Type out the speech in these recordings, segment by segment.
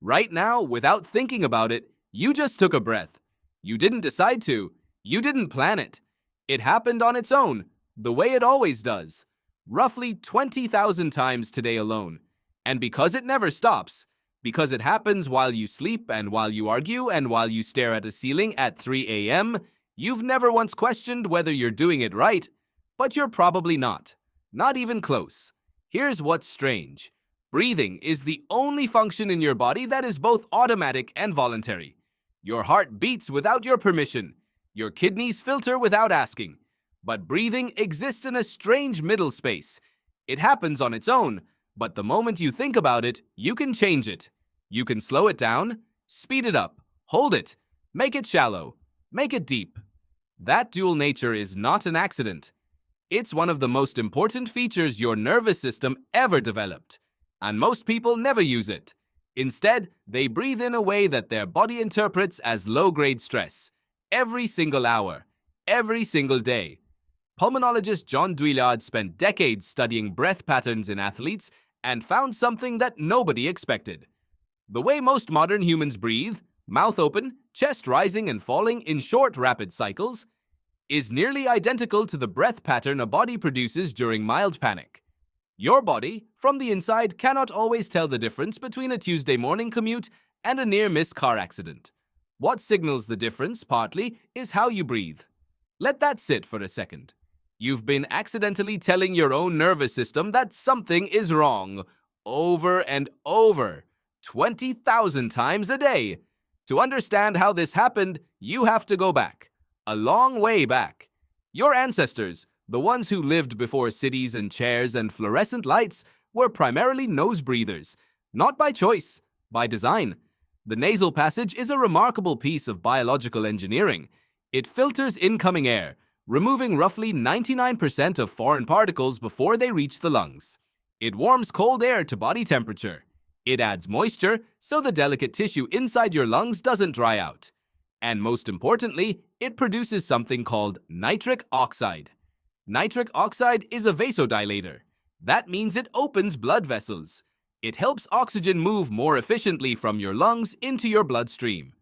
Right now, without thinking about it, you just took a breath. You didn't decide to. You didn't plan it. It happened on its own, the way it always does. Roughly 20,000 times today alone. And because it never stops, because it happens while you sleep and while you argue and while you stare at a ceiling at 3 a.m., you've never once questioned whether you're doing it right, but you're probably not. Not even close. Here's what's strange. Breathing is the only function in your body that is both automatic and voluntary. Your heart beats without your permission. Your kidneys filter without asking. But breathing exists in a strange middle space. It happens on its own, but the moment you think about it, you can change it. You can slow it down, speed it up, hold it, make it shallow, make it deep. That dual nature is not an accident. It's one of the most important features your nervous system ever developed. And most people never use it. Instead, they breathe in a way that their body interprets as low-grade stress. Every single hour, every single day. Pulmonologist John Douillard spent decades studying breath patterns in athletes and found something that nobody expected. The way most modern humans breathe, mouth open, chest rising and falling in short, rapid cycles, is nearly identical to the breath pattern a body produces during mild panic. Your body, from the inside, cannot always tell the difference between a Tuesday morning commute and a near-miss car accident. What signals the difference, partly, is how you breathe. Let that sit for a second. You've been accidentally telling your own nervous system that something is wrong, over and over, 20,000 times a day. To understand how this happened, you have to go back, a long way back. Your ancestors, the ones who lived before cities and chairs and fluorescent lights, were primarily nose breathers, not by choice, by design. The nasal passage is a remarkable piece of biological engineering. It filters incoming air, removing roughly 99% of foreign particles before they reach the lungs. It warms cold air to body temperature. It adds moisture so the delicate tissue inside your lungs doesn't dry out. And most importantly, it produces something called nitric oxide. Nitric oxide is a vasodilator. That means it opens blood vessels. It helps oxygen move more efficiently from your lungs into your bloodstream.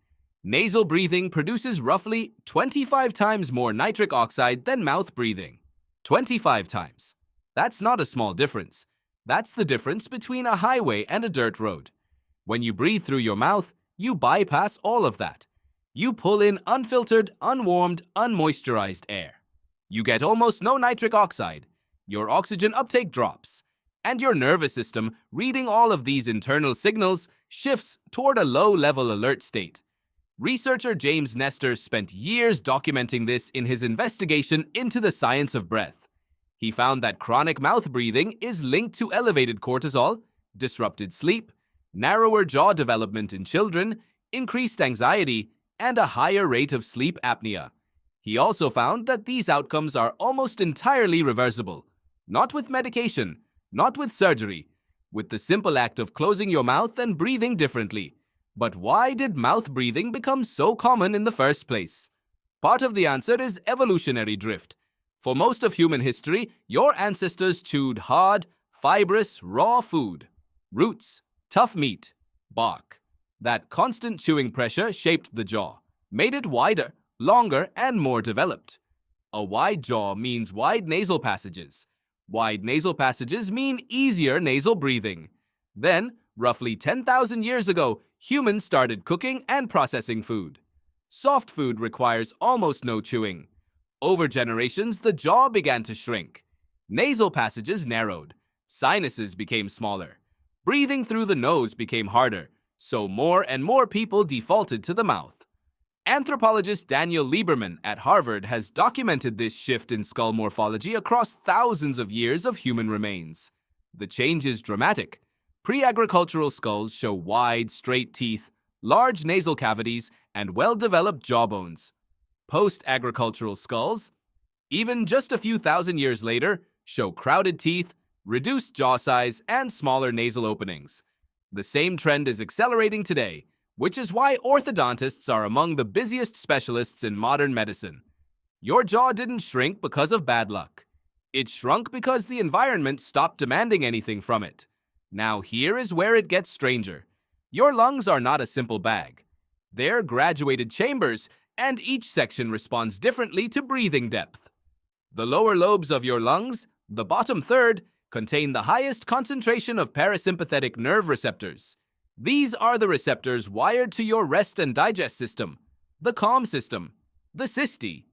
Nasal breathing produces roughly 25 times more nitric oxide than mouth breathing. 25 times. That's not a small difference. That's the difference between a highway and a dirt road. When you breathe through your mouth, you bypass all of that. You pull in unfiltered, unwarmed, unmoisturized air. You get almost no nitric oxide. Your oxygen uptake drops. And your nervous system, reading all of these internal signals, shifts toward a low-level alert state. Researcher James Nestor spent years documenting this in his investigation into the science of breath. He found that chronic mouth breathing is linked to elevated cortisol, disrupted sleep, narrower jaw development in children, increased anxiety, and a higher rate of sleep apnea. He also found that these outcomes are almost entirely reversible. Not with medication, not with surgery, with the simple act of closing your mouth and breathing differently. But why did mouth breathing become so common in the first place? Part of the answer is evolutionary drift. For most of human history, your ancestors chewed hard, fibrous, raw food. Roots, tough meat, bark. That constant chewing pressure shaped the jaw, made it wider, longer, and more developed. A wide jaw means wide nasal passages. Wide nasal passages mean easier nasal breathing. Then, roughly 10,000 years ago, humans started cooking and processing food. Soft food requires almost no chewing. Over generations, the jaw began to shrink. Nasal passages narrowed. Sinuses became smaller. Breathing through the nose became harder, so more and more people defaulted to the mouth. Anthropologist Daniel Lieberman at Harvard has documented this shift in skull morphology across thousands of years of human remains. The change is dramatic. Pre-agricultural skulls show wide, straight teeth, large nasal cavities, and well-developed jawbones. Post-agricultural skulls, even just a few thousand years later, show crowded teeth, reduced jaw size, and smaller nasal openings. The same trend is accelerating today, which is why orthodontists are among the busiest specialists in modern medicine. Your jaw didn't shrink because of bad luck. It shrunk because the environment stopped demanding anything from it. Now here is where it gets stranger. Your lungs are not a simple bag. They're graduated chambers, and each section responds differently to breathing depth. The lower lobes of your lungs, the bottom third, contain the highest concentration of parasympathetic nerve receptors. These are the receptors wired to your rest and digest system, the calm system, the syste,